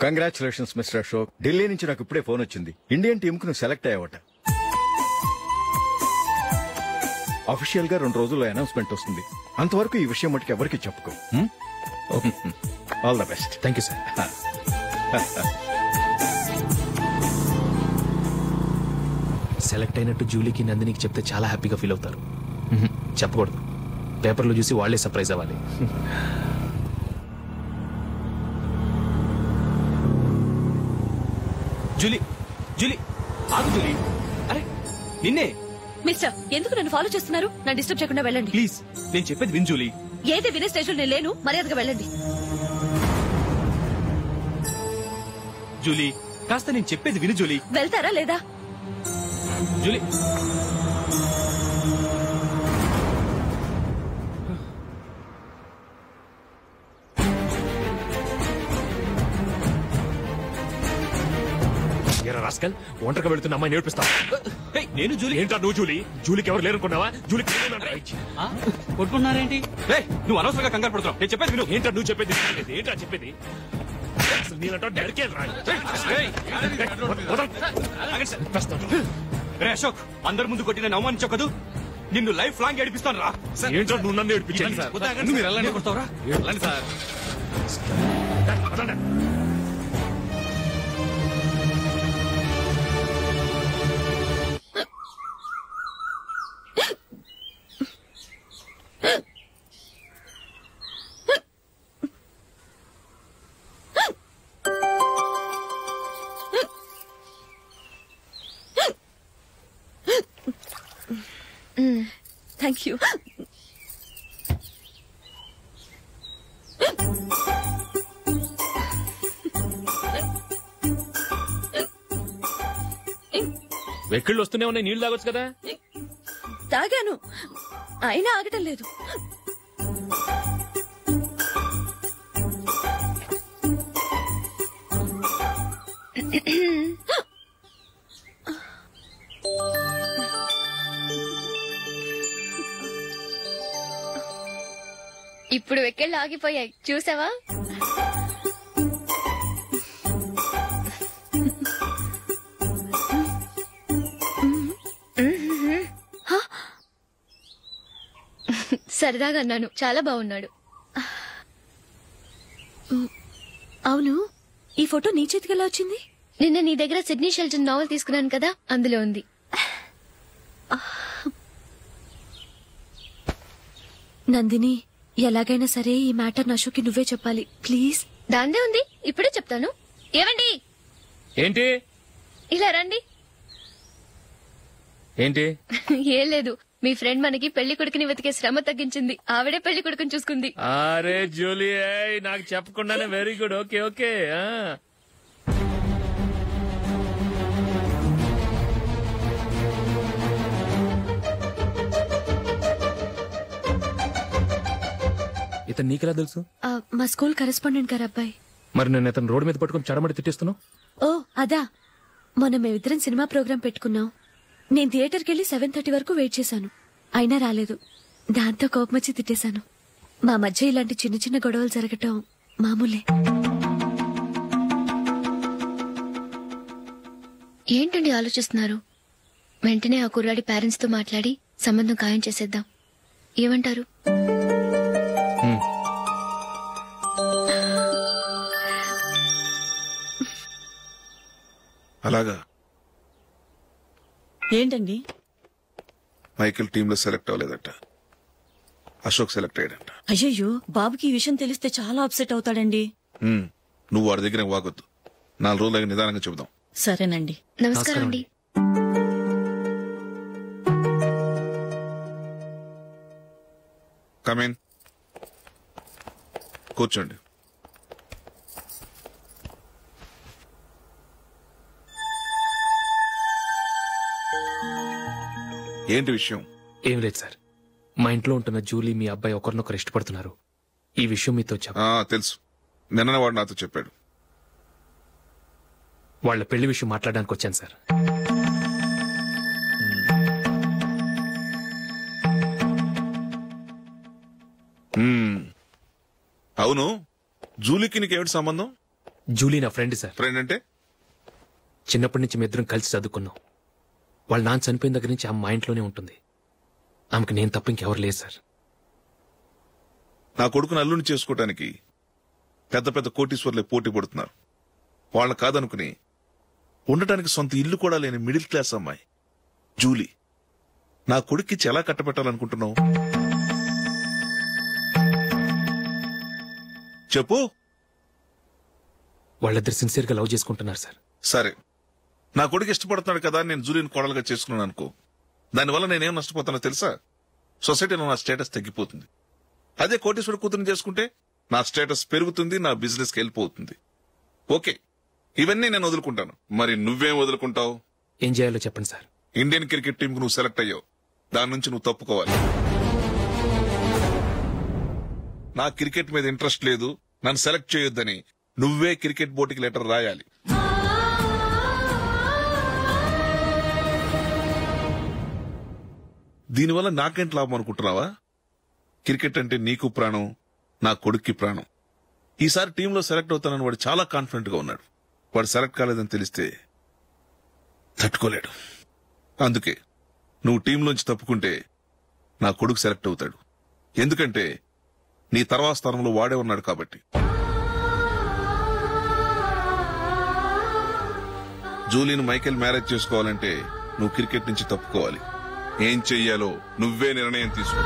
Congratulations mister Ashok. Delhi నుంచి నాకు ఇప్పుడే ఫోన్ వచ్చింది. ఇండియన్ టీమ్ కు నువ్వు సెలెక్ట్ అయ్యావట. అఫీషియల్ గా 2 రోజుల్లో అనౌన్స్మెంట్ వస్తుంది. అంతవరకు ఈ విషయం మటుకు ఎవరికి చెప్పుకో. All the best. Thank you sir. Select అయినట్టు జూలీకి నందినికి చెప్తే చాలా హ్యాపీగా ఫీల్ అవుతారు. చెప్పకూడదు, పేపర్లో చూసి వాళ్లే సర్ప్రైజ్ అవ్వాలి. జూలీ, జూలీ ఆగు జూలీ. అరే నిన్నే. మిస్టర్, ఎందుకు నన్ను ఫాలో చేస్తున్నారు? నా డిస్టర్బ్ చేయకుండా వెళ్ళండి ప్లీజ్. నేను చెప్పేది విన్ జూలీ. ఏది వినే స్టేజ్ లో నేను లేను. మర్యాదగా వెళ్ళండి. జూలీ కాస్త నేను చెప్పేది విను జూలీ. వెళ్తారా లేదా? జూలీ రాస్కల్, ఒంటరిగా వెళ్తున్న అమ్మాయి నేర్పిస్తా. నేను జూలీ. ఏంటా నువ్వు జూలీ? జూలీకి ఎవరు లేరనుకున్నావా? జూలీకి కొట్టుకున్నారేంటి? నువ్వు అనవసరంగా కంగారు పడుతున్నావు. నేను చెప్పేది విను. ఏంటా నువ్వు చెప్పేది? ఏంటా చెప్పేది? అశోక్, అందరి ముందు కొట్టి నేను అవమానించకదు. నిన్ను లైఫ్ లాంగ్ ఏడిపిస్తాను రా. ఏంటో నువ్వు నన్ను ఏడిపించాను. Thank you. వెక్కిళ్ళు వస్తూనే ఉన్నాయి. నీళ్లు తాగొచ్చు కదా. తాగాను, అయినా ఆగటం లేదు. ఇప్పుడు వెక్కెళ్ళు ఆగిపోయాయి, చూసావా? సరదాగా అన్నాను. చాలా బాగున్నాడు. అవును, ఈ ఫోటో నీ చేతికి ఎలా వచ్చింది? నిన్న నీ దగ్గర సిడ్నీ షెల్టన్ నావెల్ తీసుకున్నాను కదా, అందులో ఉంది. నందిని, ఎలాగైనా సరే ఈ మ్యాటర్ అశోక్కి నువ్వే చెప్పాలి ప్లీజ్. దాందే ఉంది, ఇప్పుడే చెప్తాను. ఏవండి, ఏంటి ఇలా రండి. ఏంటి? ఏం లేదు, మీ ఫ్రెండ్ మనకి పెళ్లి కొడుకుని వెతికే శ్రమ తగ్గించింది. ఆవిడే పెళ్లి కొడుకుని చూసుకుంది. అరే జూలీ, నాకు చెప్పకుండానే వెరీ గుడ్. Okay okay. ఇతను నీకెలా తెలుసు? మా స్కూల్ కరెస్పాండెంట్ గారు అబ్బాయి. మరి నేను ఇతను రోడ్డు మీద పట్టుకుని చడమడి తిట్టేస్తున్నావు. ఓ అదా, మొన్న మేమిద్దరం సినిమా ప్రోగ్రాం పెట్టుకున్నాం. నేను థియేటర్కి వెళ్లి 7:30 వరకు వెయిట్ చేశాను, అయినా రాలేదు. దాంతో కోపమొచ్చి తిట్టేశాను. మా మధ్య ఇలాంటి చిన్న చిన్న గొడవలు జరగటం మామూలే. ఏంటండి ఆలోచిస్తున్నారు? వెంటనే ఆ కుర్రాడి పేరెంట్స్ తో మాట్లాడి సంబంధం ఖాయం చేసేద్దాం. ఏమంటారు? అలాగా. ఏంటండి? మైకిల్ టీమ్ లో సెలెక్ట్ అవ్వలేదట, అశోక్ సెలెక్ట్ అయ్యాడంట. అయ్యయ్యో, బాబుకి ఈ విషయం తెలిస్తే చాలా అప్సెట్ అవుతాడండి. నువ్వు వాడి దగ్గర వాగొద్దు. 4 రోజులు నిదానంగా చెబుదాం. సరేనండి. నమస్కారం అండి. కమేన్, కూర్చోండి. ఏంటి విషయం? ఏం లేదు సార్, మా ఇంట్లో ఉంటున్న జూలీ మీ అబ్బాయి ఒకరినొకరు ఇష్టపడుతున్నారు. ఈ విషయం మీతో తెలుసు, నిన్న వాడు నాతో చెప్పాడు. వాళ్ళ పెళ్లి విషయం మాట్లాడడానికి వచ్చాను సార్. అవును, జూలీకి నీకేమిటి సంబంధం? జూలీ నా ఫ్రెండ్ సార్. ఫ్రెండ్ అంటే? చిన్నప్పటి నుంచి మీ ఇద్దరం కలిసి చదువుకున్నాం. వాళ్ళ నాన్న చనిపోయిన దగ్గర నుంచి ఆమె మా ఇంట్లోనే ఉంటుంది. ఆమెకు నేను తప్ప ఇంకెవరు లేదు సార్. నా కొడుకును అల్లుని చేసుకోవటానికి పెద్ద పెద్ద కోటీశ్వర్లే పోటీ పడుతున్నారు. వాళ్ళని కాదనుకుని ఉండటానికి సొంత ఇల్లు కూడా లేని మిడిల్ క్లాస్ అమ్మాయి జూలీ నా కొడుక్కిచ్చి ఎలా కట్టబెట్టాలనుకుంటున్నావు? చెప్పు. వాళ్ళిద్దరు సిన్సియర్ గా లవ్ చేసుకుంటున్నారు సార్. సరే, నా కొడుకు ఇష్టపడుతున్నాడు కదా నేను జూలీని కోడలుగా చేసుకున్నాను అనుకో. దానివల్ల నేనేం నష్టపోతానో తెలుసా? సొసైటీలో నా స్టేటస్ తగ్గిపోతుంది. అదే కోటీశ్వర కూతురుని చేసుకుంటే నా స్టేటస్ పెరుగుతుంది, నా బిజినెస్ కి వెళ్ళిపోతుంది. ఓకే, ఇవన్నీ నేను వదులుకుంటాను. మరి నువ్వేం వదులుకుంటావు? ఏం చేయాలో చెప్పండి సార్. ఇండియన్ క్రికెట్ టీం కు నువ్వు సెలెక్ట్ అయ్యావు, దాని నుంచి నువ్వు తప్పుకోవాలి. నా క్రికెట్ మీద ఇంట్రెస్ట్ లేదు, నన్ను సెలెక్ట్ చేయొద్దని నువ్వే క్రికెట్ బోర్డుకి లెటర్ రాయాలి. దీనివల్ల నాకేంటి లాభం అనుకుంటున్నావా? క్రికెట్ అంటే నీకు ప్రాణం, నా కొడుక్కి ప్రాణం. ఈసారి టీంలో సెలెక్ట్ అవుతానని వాడు చాలా కాన్ఫిడెంట్ గా ఉన్నాడు. వాడు సెలెక్ట్ కాలేదని తెలిస్తే తట్టుకోలేడు. అందుకే నువ్వు టీంలోంచి తప్పుకుంటే నా కొడుకు సెలెక్ట్ అవుతాడు. ఎందుకంటే నీ తర్వాత స్థానంలో వాడే ఉన్నాడు కాబట్టి. జూలీని మైకేల్ మ్యారేజ్ చేసుకోవాలంటే నువ్వు క్రికెట్ నుంచి తప్పుకోవాలి. ఏం చెయ్యాలో నువ్వే నిర్ణయం తీసుకో.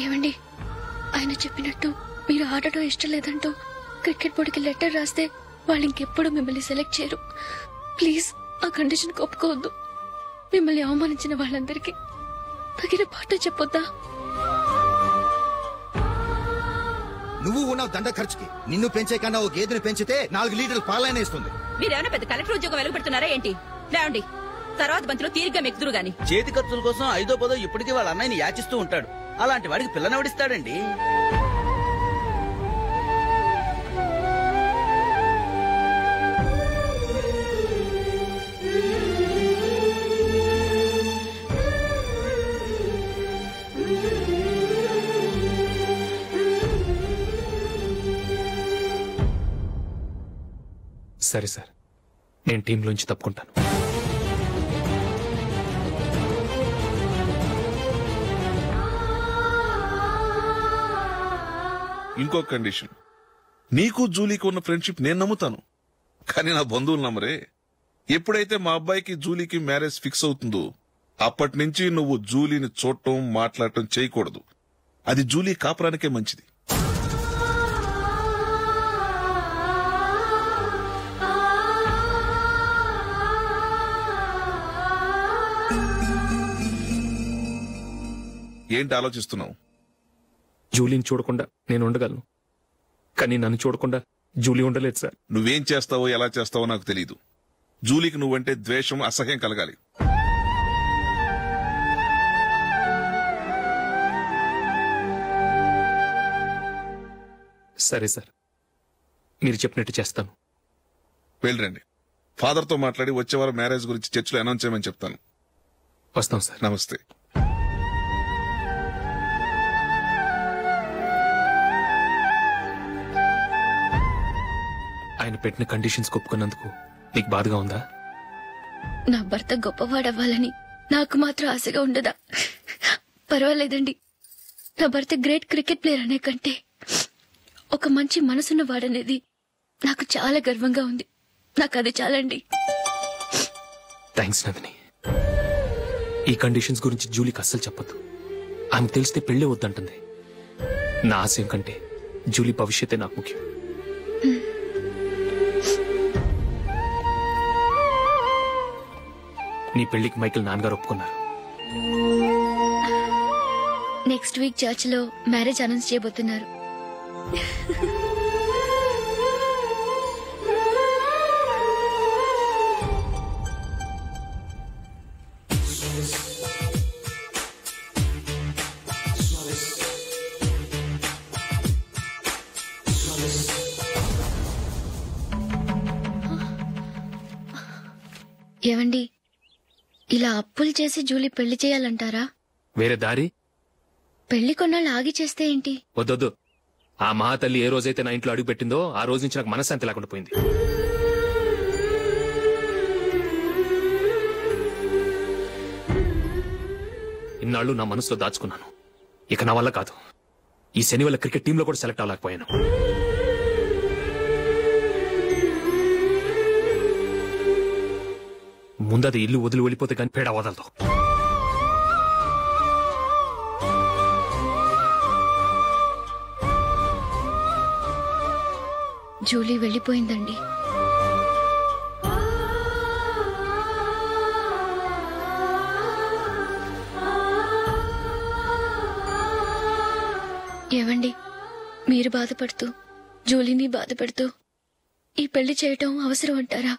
ఏమండి, ఆయన చెప్పినట్టు మీరు ఆడటం ఇష్టం లేదంటూ క్రికెట్ బోర్డుకి లెటర్ రాస్తే వాళ్ళు ఇంకెప్పుడు మిమ్మల్ని సెలెక్ట్ చేయరు. ప్లీజ్ ఆ కండిషన్ ఒప్పుకోవద్దు. మిమ్మల్ని అవమానించిన వాళ్ళందరికీ తగిన పాట చెప్పొద్దా? నువ్వు ఉన్నావు దండ ఖర్చుకి. నిన్ను పెంచే కన్నా ఓ గేదెని పెంచితే 4 లీటర్లు పాలైనా ఇస్తుంది. మీరేమైనా పెద్ద కలెక్టర్ ఉద్యోగం వెలుగు పెడుతున్నారా ఏంటి? లేవండి, తర్వాత బంతిలో తీరిగ్గా మెక్కుదురు గాని. చేతి ఖర్చుల కోసం 5ో 10ో ఇప్పటికీ వాళ్ళ అన్నయ్యని యాచిస్తూ ఉంటాడు. అలాంటి వాడికి పిల్లనవడిస్తాడండి. సరే సార్, నేను టీంలోంచి తప్పుకుంటాను. ఇంకో కండిషన్, నీకు జూలీకి ఉన్న ఫ్రెండ్షిప్ నేను నమ్ముతాను, కానీ నా బంధువులు నమ్మరే. ఎప్పుడైతే మా అబ్బాయికి జూలీకి మ్యారేజ్ ఫిక్స్ అవుతుందో అప్పటి నుంచి నువ్వు జూలీని చూడటం మాట్లాడటం చేయకూడదు. అది జూలీ కాపురానికే మంచిది. ఏంటి ఆలోచిస్తున్నావు? జూలీని చూడకుండా నేను ఉండగలను, కానీ నన్ను చూడకుండా జూలీ ఉండలేదు సార్. నువ్వేం చేస్తావో ఎలా చేస్తావో నాకు తెలీదు. జూలీకి నువ్వంటే ద్వేషం, అసహ్యం కలగాలి. సరే సార్, మీరు చెప్పినట్టు చేస్తాను. వెళ్ళండి, ఫాదర్తో మాట్లాడి వచ్చే వారం మ్యారేజ్ గురించి చర్చిలో అనౌన్స్ చేయమని చెప్తాను. వస్తాం సార్. నమస్తే. ఆయన పెట్టిన కండిషన్స్ ఒప్పుకున్నందుకు నీకు బాధగా ఉందా? నా భర్త గొప్పవాడవ్వాలని నాకు మాత్రం ఆశగా ఉండదా? పర్వాలేదండి. నా భర్త గ్రేట్ క్రికెట్ ప్లేయర్ అనే కంటే ఒక మంచి మనసున్న వాడనేది నాకు చాలా గర్వంగా ఉంది. నాకు అది చాలండి. థ్యాంక్స్ నందిని. ఈ కండిషన్స్ గురించి జూలీకి అస్సలు చెప్పొద్దు. ఆమెకు తెలిస్తే పెళ్లి వద్దంటుంది. నా ఆశయం కంటే జూలీ భవిష్యత్తే నాకు ముఖ్యం. నీ పెళ్లికి మైకేల్ నాన్నగారు ఒప్పుకున్నారు. నెక్స్ట్ వీక్ చర్చ్ లో మ్యారేజ్ అనౌన్స్ చేయబోతున్నారు. ఏవండి, ఇలా అప్పులు చేసి జూలీ పెళ్లి చేయాలంటారా? వేరే దారి? పెళ్లి కొన్నాళ్ళు ఆగి చేస్తే ఏంటి? వద్దొద్దు, ఆ మహాతల్లి ఏ రోజైతే నా ఇంట్లో అడుగు పెట్టిందో ఆ రోజు నుంచి నాకు మనశ్శాంతి లేకుండా పోయింది. ఇన్నాళ్ళు నా మనసులో దాచుకున్నాను. ఇక నా వల్ల కాదు. ఈ శని వల్ల క్రికెట్ టీంలో కూడా సెలెక్ట్ అవ్వలేకపోయాను. ముందది ఇల్లు వదిలి వెళ్ళిపోతే కానీ పేడ వదలదు. జూలీ వెళ్ళిపోయిందండి. ఏవండి, మీరు బాధపడుతూ జూలీని బాధపడుతూ ఈ పెళ్లి చేయటం అవసరం అంటారా?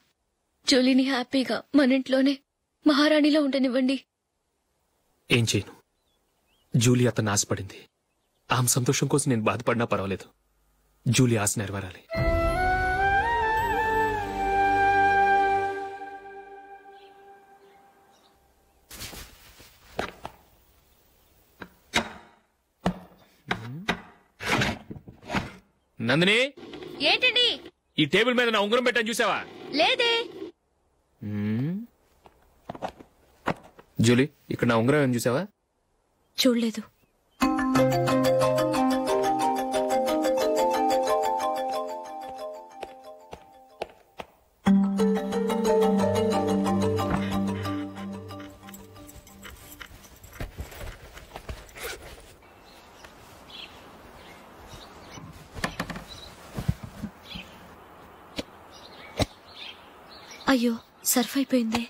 జూలీని హ్యాపీగా మన ఇంట్లోనే మహారాణిలో ఉండనివ్వండి. ఏం చేయను? జూలీ అతన్ని ఆశపడింది. ఆమె సంతోషం కోసం నేను బాధపడినా పర్వాలేదు. జూలీ ఆశ నెరవేరాలి. నందిని, ఏంటండి? ఈ టేబుల్ మీద నా ఉంగరం పెట్టాను చూసావా? లేదే. జూలీ, ఇక్కడ నా ఉంగరం ఏం చూసావా? చూడలేదు. అయ్యో, సర్ఫ్ అయిపోయింది.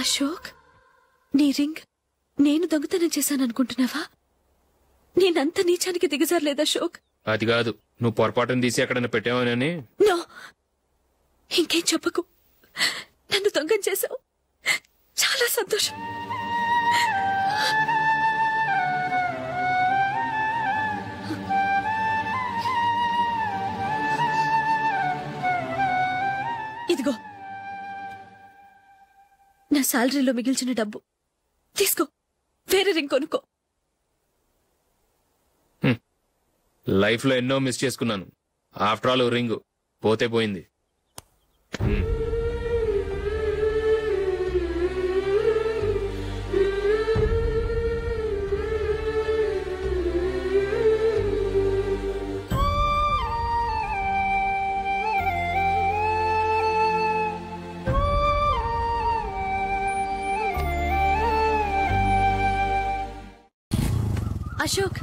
అశోక్, నీ రింగ్ నేను దొంగతనం చేశాననుకుంటున్నావా? నేనంత నీచానికి దిగజారలేదు అశోక్. అది కాదు, నువ్వు పొరపాటును తీసి ఎక్కడైనా పెట్టావని. నో, ఇంకేం చెప్పకు. నన్ను దొంగం చేశావు. చాలా సంతోషం. ఇదిగో నా శాలరీలో మిగిల్చిన డబ్బు తీసుకో. వేరే రింగ్ కొనుక్కో. లైఫ్ లో ఎన్నో మిస్ చేసుకున్నాను. ఆఫ్టర్ ఆల్ రింగ్ పోతే పోయింది. అశోక్,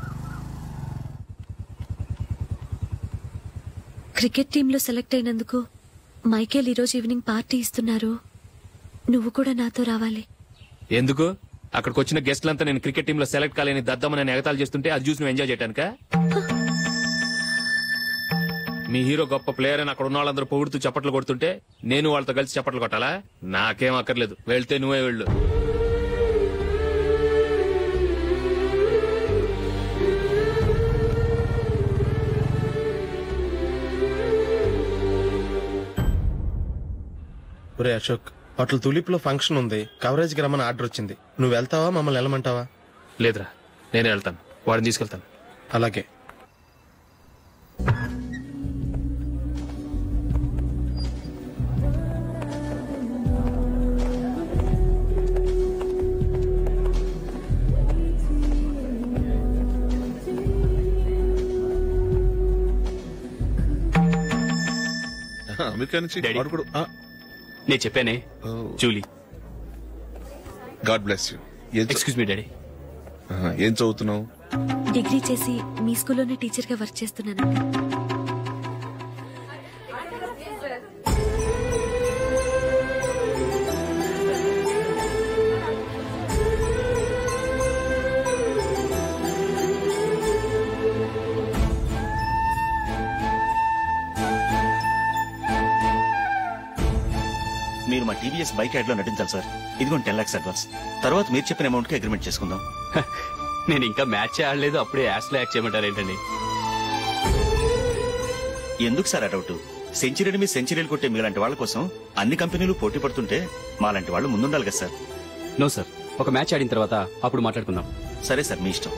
క్రికెట్ టీంలో సెలెక్ట్ అయినందుకు మైకేల్ ఈరోజు ఈవినింగ్ పార్టీ ఇస్తున్నారు. నువ్వు కూడా నాతో రావాలి. ఎందుకు? అక్కడికి వచ్చిన గెస్ట్లంతా నేను క్రికెట్ టీంలో సెలెక్ట్ కాలేని దద్దమని ఎగతాలు చేస్తుంటే అది చూసి నువ్వు ఎంజాయ్ చేయటానికా? మీ హీరో గొప్ప ప్లేయర్ అని అక్కడ ఉన్న వాళ్ళందరూ పొగుడుతూ చప్పట్లు కొడుతుంటే నేను వాళ్ళతో కలిసి చప్పట్లు కొట్టాలా? నాకేం అక్కర్లేదు. వెళ్తే నువ్వే వెళ్ళు. ఒరే అశోక్, హోటల్ తులిప్ లో ఫంక్షన్ ఉంది. కవరేజ్ కి రమ్మని ఆర్డర్ వచ్చింది. నువ్వు వెళ్తావా, మమ్మల్ని వెళ్ళమంటావా? లేదురా, నేనే వెళ్తాను. వాడిని తీసుకెళ్తాను. అలాగే. అమెరికా నుంచి నేను చెప్పానే, Julie. God bless you. Excuse me daddy. ఏం చదువుతున్నావు? డిగ్రీ చేసి మీ స్కూల్లోనే టీచర్ గా వర్క్ చేస్తున్నానండి. మీరు మా టీవీఎస్ బైక్ యాడ్ లో నటించాలి సార్. ఇదిగోండి 10 lakhs అడ్వాన్స్. తర్వాత మీరు చెప్పిన అమౌంట్ కి అగ్రిమెంట్ చేసుకుందాం. నేను ఇంకా మ్యాచ్ ఆడలేదు, అప్పుడే యాడ్స్ లో యాక్ట్ చేయమంటారు ఏంటండి? ఎందుకు సార్ ఆ డౌట్? సెంచరీని మీ సెంచరీలు కొట్టే మీలాంటి వాళ్ళ కోసం అన్ని కంపెనీలు పోటీ పడుతుంటే మాలాంటి వాళ్ళు ముందుండాలి కదా సార్. నో సార్, ఒక మ్యాచ్ ఆడిన తర్వాత అప్పుడు మాట్లాడుకుందాం. సరే సార్, మీ ఇష్టం.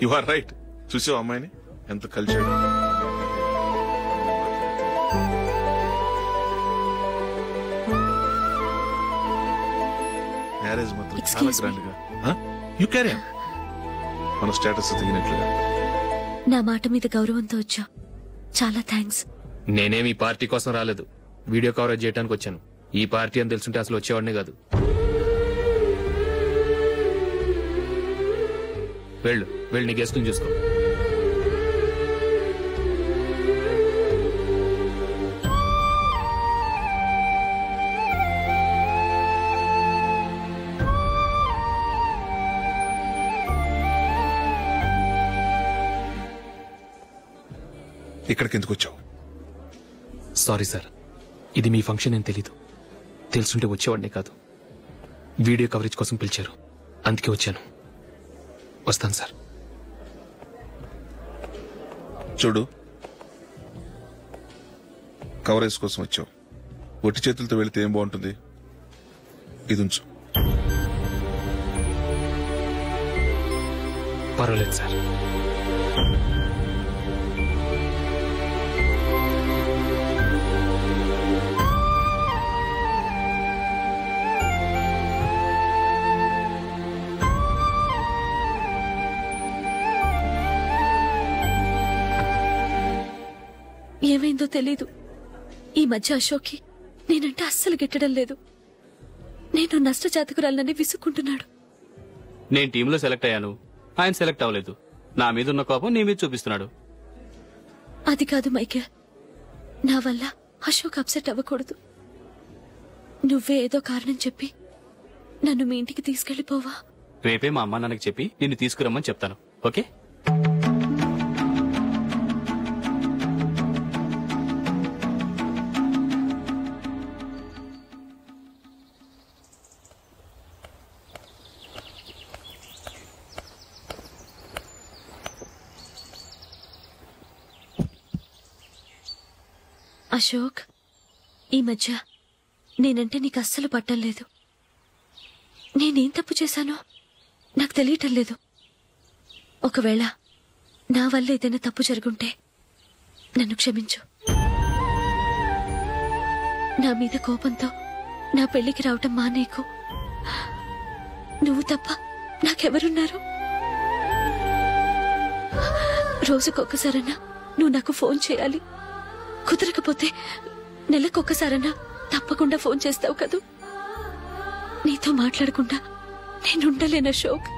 You are right. చూసావు అమ్మాయిని ఎంత కలిసాడు. మ్యారేజ్ మాత్రం చాలా గ్రాండ్ గా. You carry on. మన స్టేటస్ తగినట్లుగా. నా మాట మీద గౌరవంతో వచ్చా, చాలా థ్యాంక్స్. నేనేమి ఈ పార్టీ కోసం రాలేదు, వీడియో కవరేజ్ చేయడానికి వచ్చాను. ఈ పార్టీ అని తెలుసుంటే అసలు వచ్చేవాడినే కాదు. వెళ్ళు వెళ్ళు, నీ గెస్టుని చూసుకో. ఇక్కడికి ఎందుకు వచ్చావు? సారీ సార్, ఇది మీ ఫంక్షన్ అని తెలీదు. తెలుసుంటే వచ్చేవాడినే కాదు. వీడియో కవరేజ్ కోసం పిలిచారు, అందుకే వచ్చాను. వస్తాను సార్. చూడు, కవరేజ్ కోసం వచ్చావు. ఒట్టి చేతులతో వెళితే ఏం బాగుంటుంది? ఇది ఉంచు. పర్వాలేదు సార్. ఏమైందో తెలీదు, ఈ మధ్య అశోక్కి నేనంటే అస్సలు గిట్టడం లేదు. నేను నష్టజాతకురాలనని విసుక్కుంటున్నాడు. నేను టీంలో సెలెక్ట్ అయ్యాను, ఆయన సెలెక్ట్ అవ్వలేదు. నా మీద ఉన్న కోపం నీ మీద చూపిస్తున్నాడు. అది కాదు మైకేల్, నా వల్ల అశోక్ అప్సెట్ అవ్వకూడదు. నువ్వే ఏదో కారణం చెప్పి నన్ను మీ ఇంటికి తీసుకెళ్లిపోవా? రేపే మా అమ్మ నాన్నకి చెప్పి నిన్ను తీసుకురమ్మని చెప్తాను. ఓకే? అశోక్, ఈ మధ్య నేనంటే నీకు అస్సలు పట్టం లేదు. నేనేం తప్పు చేశానో నాకు తెలియటం లేదు. ఒకవేళ నా వల్ల ఏదైనా తప్పు జరుగుంటే నన్ను క్షమించు. నా మీద కోపంతో నా పెళ్లికి రావటం మానేకు. నువ్వు తప్ప నాకెవరున్నారు? రోజుకొక్కసారన్నా నువ్వు నాకు ఫోన్ చేయాలి. కుదరకపోతే నెలకొక్కసారన్నా తప్పకుండా ఫోన్ చేస్తావు కదూ. నీతో మాట్లాడకుండా నేనుండలేను అశోక్.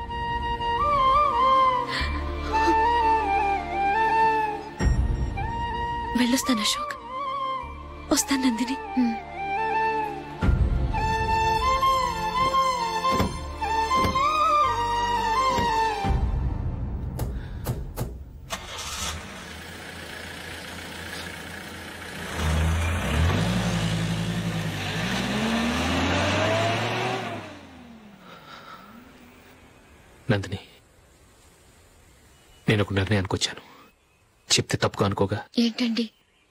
వెళ్ళొస్తాను అశోక్. వస్తాను నందిని. నందిని, నేను ఒక నిర్ణయానికి వచ్చాను. చెప్తే తప్పుగా అనుకోగా. ఏంటండి?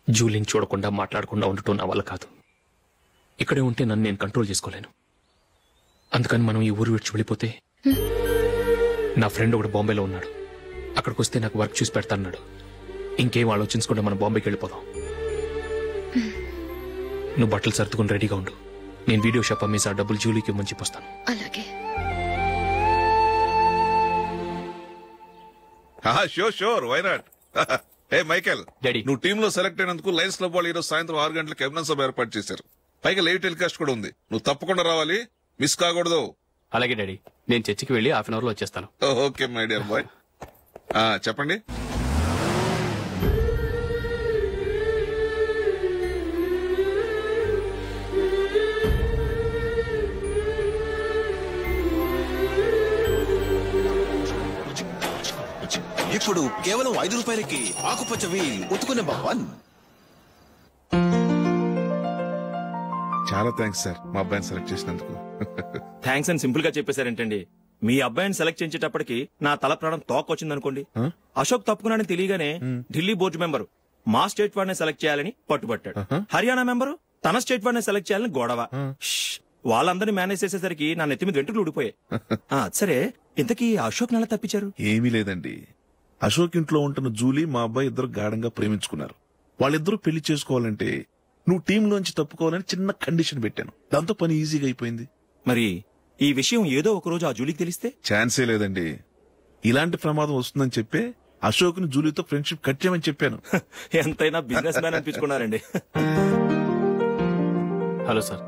జూలిని చూడకుండా మాట్లాడకుండా ఉండటం నా వల్ల కాదు. ఇక్కడే ఉంటే నన్ను నేను కంట్రోల్ చేసుకోలేను. అందుకని మనం ఈ ఊరు విడిచి వెళ్ళిపోతే, నా ఫ్రెండ్ ఒకడు బాంబేలో ఉన్నాడు, అక్కడికి వస్తే నాకు వర్క్ చూసి పెడతాన్నాడు. ఇంకేం ఆలోచించకుండా మనం బాంబేకి వెళ్ళిపోదాం. నువ్వు బట్టలు సర్దుకుని రెడీగా ఉండు. నేను వీడియో షాప్ అమ్మేసి ఆ డబ్బులు జూలీకి ఇవ్వమని చెప్పొస్తాను. అలాగే. Sure, why not? Hey Michael, daddy, నువ్వు టీమ్ లో సెలెక్ట్ అయినందుకు లయన్స్ క్లబ్ వాళ్ళు ఈరోజు సాయంత్రం 6 గంటలకు అభినందన సభ ఏర్పాటు చేశారు. పైగా లైవ్ టెలికాస్ట్ కూడా ఉంది. నువ్వు తప్పకుండా రావాలి, మిస్ కాకూడదు. అలాగే డాడీ, నేను చర్చికి వెళ్ళి హాఫ్ అన్ అవర్ లో వచ్చేస్తాను. Okay my dear bye. చెప్పండి. ఇప్పుడు కేవలం 5 రూపాయలకి ఆకుపచ్చ వీల్ ఉతుకు నెంబర్ 1. చాలా థ్యాంక్స్ సార్ మా అబ్బాయిని సెలెక్ట్ చేసినందుకు. థ్యాంక్స్ అని సింపుల్ గా చెప్పేశారేంటండి? మీ అబ్బాయిని సెలెక్ట్ చేసేటప్పటికి నా తల ప్రాణం తోకొచ్చిందనుకోండి. అశోక్ తప్పుకున్నాడని తెలియగానే ఢిల్లీ బోర్డు మెంబరు మా స్టేట్ వాడిని సెలెక్ట్ చేయాలని పట్టుబట్టాడు. హర్యానా మెంబరు తన స్టేట్ వాడిని సెలెక్ట్ చేయాలని గొడవ. వాళ్ళందరినీ మేనేజ్ చేసేసరికి నా నెత్తి మీద వెంట్రుకలు ఊడిపోయాయి. సరే, ఇంతకీ అశోక్ నెల తప్పించారు? ఏమీ లేదండి, అశోక్ ఇంట్లో ఉంటున్న జూలీ మా అబ్బాయి ఇద్దరు గాఢంగా ప్రేమించుకున్నారు. వాళ్ళిద్దరూ పెళ్లి చేసుకోవాలంటే నువ్వు టీంలోంచి తప్పుకోవాలని చిన్న కండిషన్ పెట్టాను. దాంతో పని ఈజీగా అయిపోయింది. మరి ఈ విషయం ఏదో ఒక రోజు ఆ జూలీకి తెలిస్తే? ఛాన్సే లేదండి. ఇలాంటి ప్రమాదం వస్తుందని చెప్పే అశోక్ ని జూలీతో ఫ్రెండ్షిప్ కట్ చేయమని చెప్పాను. ఎంతైనా బిజినెస్ మ్యాన్ అనిపించుకున్నారండి. Hello sir.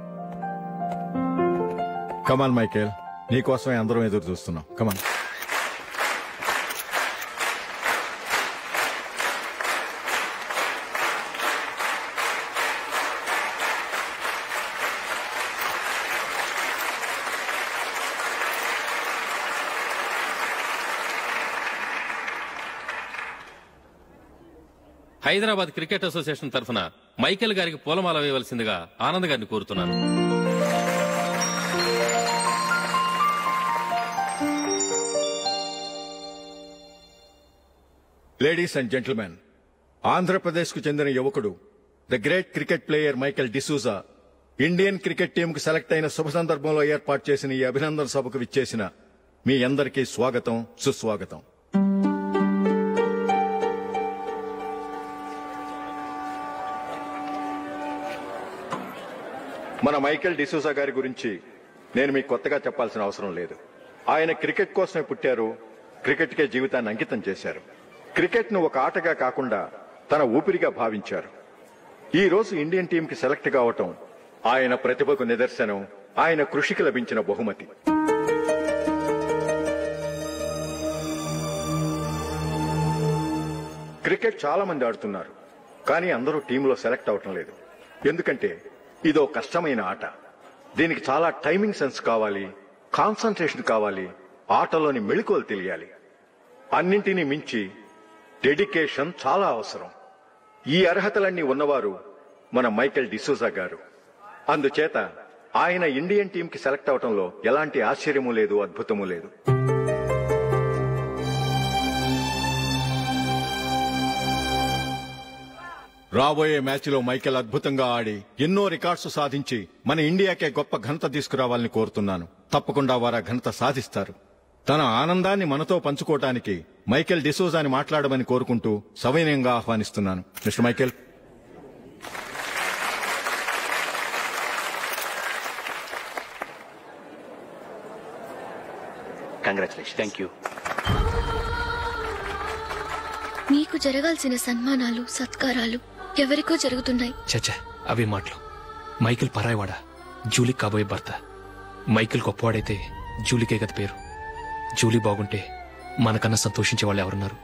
కమాన్ మైకేల్, నీకోసమే అందరం ఎదురు చూస్తున్నాం. కమాన్. హైదరాబాద్ క్రికెట్ అసోసియేషన్ తరఫున మైకేల్ గారికి పూలమాల వేయవలసిందిగా ఆనంద్ గారిని కోరుతున్నాను. లేడీస్ అండ్ జెంటిల్మెన్, ఆంధ్రప్రదేశ్ కు చెందిన యువకుడు the great cricket player Michael D'Souza Indian cricket team కు సెలెక్ట్ అయిన శుభ సందర్భంలో ఏర్పాటు చేసిన ఈ అభినందన సభకు విచ్చేసిన మీ అందరికీ స్వాగతం, సుస్వాగతం. మన మైకేల్ డిసూజా గారి గురించి నేను మీకు కొత్తగా చెప్పాల్సిన అవసరం లేదు. ఆయన క్రికెట్ కోసమే పుట్టారు, క్రికెట్కే జీవితాన్ని అంకితం చేశారు. క్రికెట్ ను ఒక ఆటగా కాకుండా తన ఊపిరిగా భావించారు. ఈ రోజు ఇండియన్ టీంకి సెలెక్ట్ కావటం ఆయన ప్రతిభకు నిదర్శనం, ఆయన కృషికి లభించిన బహుమతి. క్రికెట్ చాలా మంది ఆడుతున్నారు, కానీ అందరూ టీంలో సెలెక్ట్ అవటం లేదు. ఎందుకంటే ఇదో కష్టమైన ఆట. దీనికి చాలా టైమింగ్ సెన్స్ కావాలి, కాన్సంట్రేషన్ కావాలి, ఆటలోని మెళకువలు తెలియాలి. అన్నింటినీ మించి డెడికేషన్ చాలా అవసరం. ఈ అర్హతలన్నీ ఉన్నవారు మన మైకేల్ డిసూజా గారు. అందుచేత ఆయన ఇండియన్ టీంకి సెలెక్ట్ అవటంలో ఎలాంటి ఆశ్చర్యమూ లేదు, అద్భుతమూ లేదు. రాబోయే మ్యాచ్లో మైకేల్ అద్భుతంగా ఆడి ఎన్నో రికార్డ్స్ సాధించి మన ఇండియాకే గొప్ప ఘనత తీసుకురావాలని కోరుతున్నాను. తప్పకుండా వారు ఆ ఘనత సాధిస్తారు. తన ఆనందాన్ని మనతో పంచుకోవటానికి మైకేల్ డిసూజాని మాట్లాడమని కోరుకుంటూ సవినయంగా ఆహ్వానిస్తున్నాను. Mister Michael. Congratulation. Thank you. నీకు జరగాల్సిన సన్మానాలు, సత్కారాలు ఎవరికో జరుగుతున్నాయి. చచ్చా, అవి మాటలు. మైకేల్ పరాయవాడా, జూలీ కాబోయే భర్త. మైకేల్ గొప్పవాడైతే జూలీకే గత పేరు. జూలీ బాగుంటే మనకన్నా సంతోషించే వాళ్ళు ఎవరున్నారు?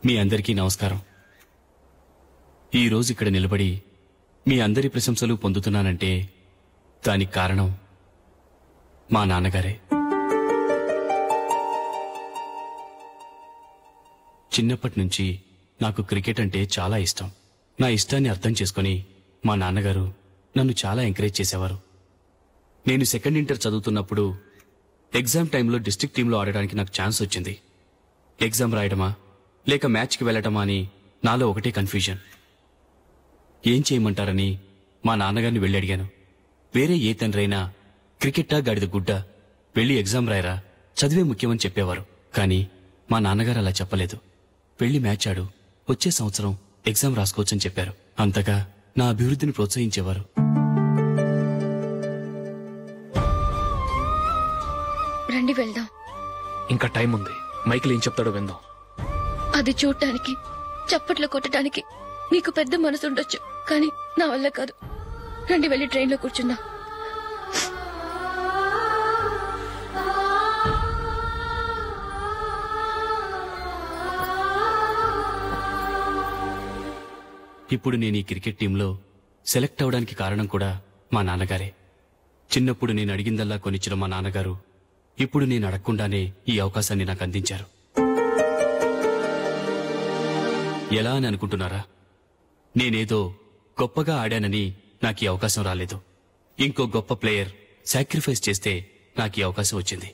మీ అందరికీ నమస్కారం. ఈ రోజు ఇక్కడ నిలబడి మీ అందరి ప్రశంసలు పొందుతున్నానంటే దానికి కారణం మా నాన్నగారే. చిన్నప్పటి నుంచి నాకు క్రికెట్ అంటే చాలా ఇష్టం. నా ఇష్టాన్ని అర్థం చేసుకుని మా నాన్నగారు నన్ను చాలా ఎంకరేజ్ చేసేవారు. నేను సెకండ్ ఇంటర్ చదువుతున్నప్పుడు ఎగ్జామ్ టైంలో డిస్ట్రిక్ట్ టీంలో ఆడడానికి నాకు ఛాన్స్ వచ్చింది. ఎగ్జామ్ రాయడమా లేక మ్యాచ్కి వెళ్లటమా అని నాలో ఒకటే కన్ఫ్యూజన్. ఏం చేయమంటారని మా నాన్నగారిని వెళ్ళి అడిగాను. వేరే ఏ తండ్రైనా క్రికెట్టా గాడిద గుడ్డ, వెళ్ళి ఎగ్జామ్ రాయరా, చదివే ముఖ్యమని చెప్పేవారు. కానీ మా నాన్నగారు అలా చెప్పలేదు. వెళ్ళి మ్యాచ్ ఆడు, వచ్చే సంవత్సరం ఎగ్జామ్ రాసుకోవచ్చని చెప్పారు. అంతగా నా అభివృద్ధిని ప్రోత్సహించేవారు. రండి వెళ్దాం. ఇంకా టైం ఉంది. మైకేల్ ఏం చెప్తాడో విందాం. అది చూడటానికి, చప్పట్లు కొట్టడానికి మీకు పెద్ద మనసు ఉండొచ్చు, కానీ నా వల్ల కాదు. రండి వెళ్ళి ట్రైన్లో కూర్చుందాం. ఇప్పుడు నేను ఈ క్రికెట్ టీంలో సెలెక్ట్ అవడానికి కారణం కూడా మా నాన్నగారే. చిన్నప్పుడు నేను అడిగిందల్లా కొనిచ్చిన మా నాన్నగారు ఇప్పుడు నేను అడగకుండానే ఈ అవకాశాన్ని నాకు అందించారు. ఎలా అని అనుకుంటున్నారా? నేనేదో గొప్పగా ఆడానని నాకు ఈ అవకాశం రాలేదు. ఇంకో గొప్ప ప్లేయర్ సాక్రిఫైస్ చేస్తే నాకు ఈ అవకాశం వచ్చింది.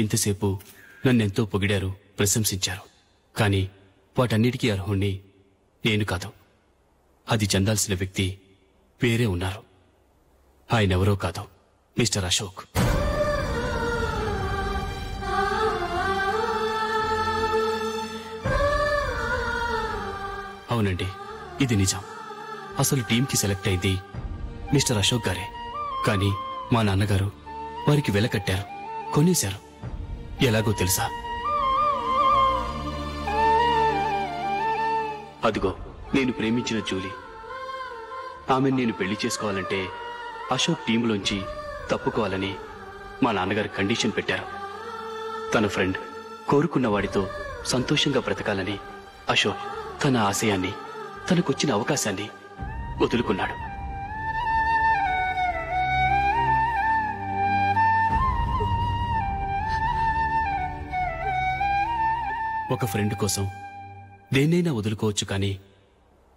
ఇంతసేపు నన్నెంతో పొగిడారు, ప్రశంసించారు. కానీ వాటన్నిటికీ అర్హుణ్ణి నేను కాదు. అది చెందాల్సిన వ్యక్తి వేరే ఉన్నారు. ఆయనెవరో కాదు, మిస్టర్ అశోక్. అవునండి, ఇది నిజం. అసలు టీంకి సెలెక్ట్ అయింది మిస్టర్ అశోక్ గారే. కానీ మా నాన్నగారు వారికి వెల కట్టారు, కొనేశారు. ఎలాగో తెలుసా? అదిగో నేను ప్రేమించిన జూలీ. ఆమెను నేను పెళ్లి చేసుకోవాలంటే అశోక్ టీంలోంచి తప్పుకోవాలని మా నాన్నగారు కండిషన్ పెట్టారు. తన ఫ్రెండ్ కోరుకున్న వాడితో సంతోషంగా బ్రతకాలని అశోక్ తన ఆశయాన్ని, తనకొచ్చిన అవకాశాన్ని వదులుకున్నాడు. ఒక ఫ్రెండ్ కోసం దేన్నైనా వదులుకోవచ్చు, కానీ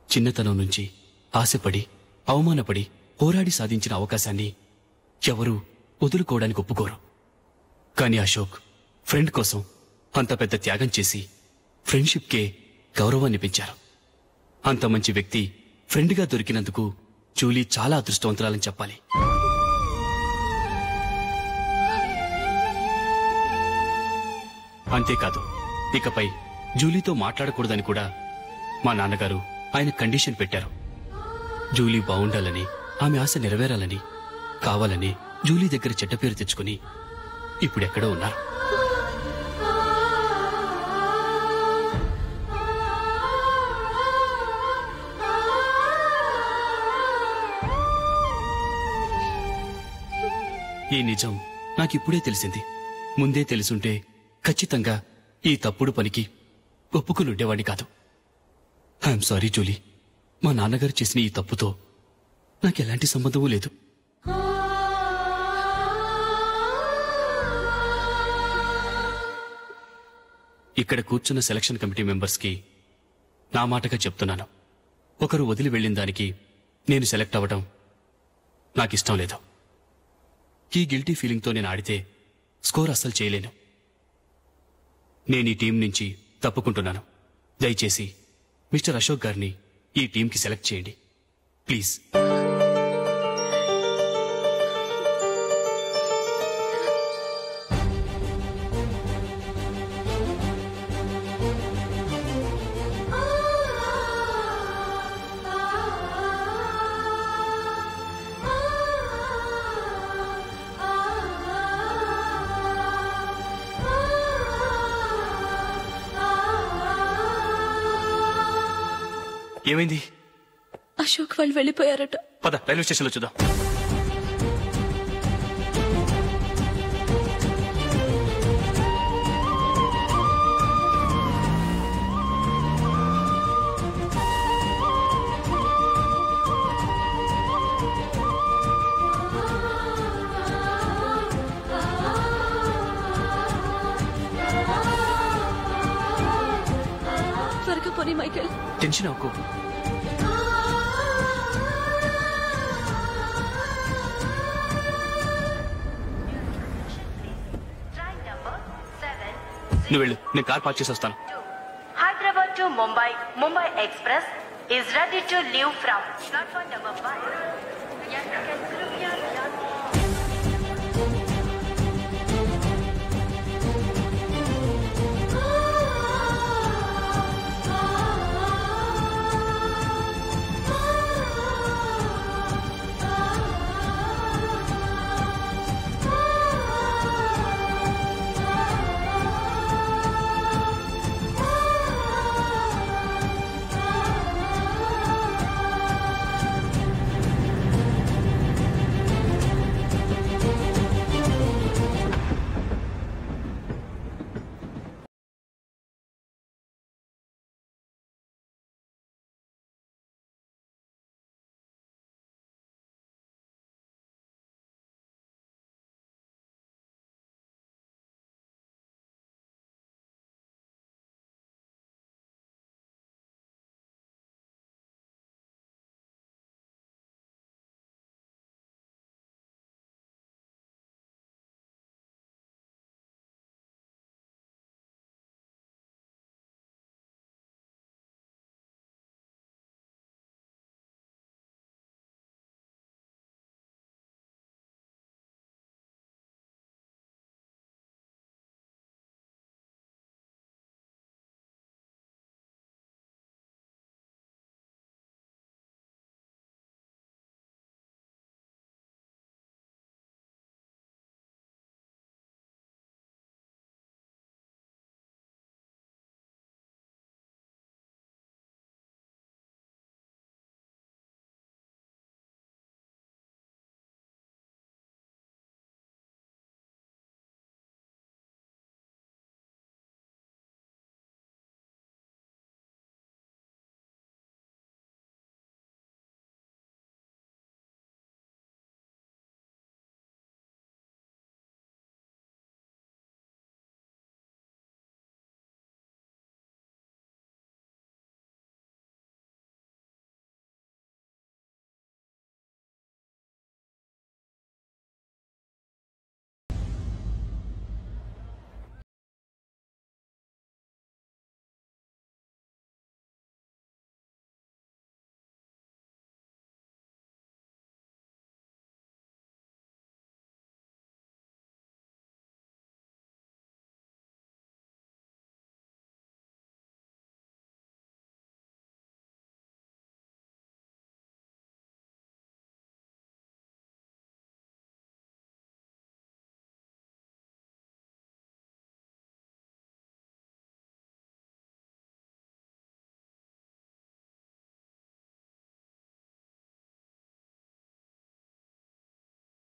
చిన్నతనం నుంచి ఆశపడి, అవమానపడి, పోరాడి సాధించిన అవకాశాన్ని ఎవరూ వదులుకోవడానికి ఒప్పుకోరు. కానీ అశోక్ ఫ్రెండ్ కోసం అంత పెద్ద త్యాగం చేసి ఫ్రెండ్షిప్కే గౌరవాన్ని పెంచారు. అంత మంచి వ్యక్తి ఫ్రెండ్గా దొరికినందుకు జూలీ చాలా అదృష్టవంతురాలని చెప్పాలి. అంతేకాదు, ఇకపై జూలీతో మాట్లాడకూడదని కూడా మా నాన్నగారు ఆయన కండిషన్ పెట్టారు. జూలీ బావుండాలని, ఆమె ఆశ నెరవేరాలని, కావాలని జూలీ దగ్గర చెడ్డ పేరు తెచ్చుకుని ఇప్పుడెక్కడో ఉన్నారు. ఈ నిజం నాకిప్పుడే తెలిసింది. ముందే తెలుసుంటే ఖచ్చితంగా ఈ తప్పుడు పనికి ఒప్పుకునుండేవాడిని కాదు. I'm sorry Julie. మా నాన్నగారు చేసిన ఈ తప్పుతో నాకెలాంటి సంబంధమూ లేదు. ఇక్కడ కూర్చున్న సెలక్షన్ కమిటీ మెంబర్స్కి నా మాటగా చెప్తున్నాను. ఒకరు వదిలి వెళ్ళిన దానికి నేను సెలెక్ట్ అవ్వడం నాకిష్టం లేదు. ఈ గిల్టీ ఫీలింగ్తో నేను ఆడితే స్కోర్ అస్సలు చేయలేను. నేను ఈ టీం నుంచి తప్పుకుంటున్నాను. దయచేసి మిస్టర్ అశోక్ గారిని ఈ టీంకి సెలెక్ట్ చేయండి ప్లీజ్. ఏమైంది? అశోక్ వాళ్ళు వెళ్ళిపోయారట. పద రైల్వే స్టేషన్లో చూద్దాం. త్వరగా పోనీ మైకేల్. టెన్షన్ అవ్వకు. నువ్వు వెళ్ళు, నేను కార్ పార్క్ చేసి వస్తాను. Hyderabad to Mumbai, Mumbai Express is ready to leave from platform number 5.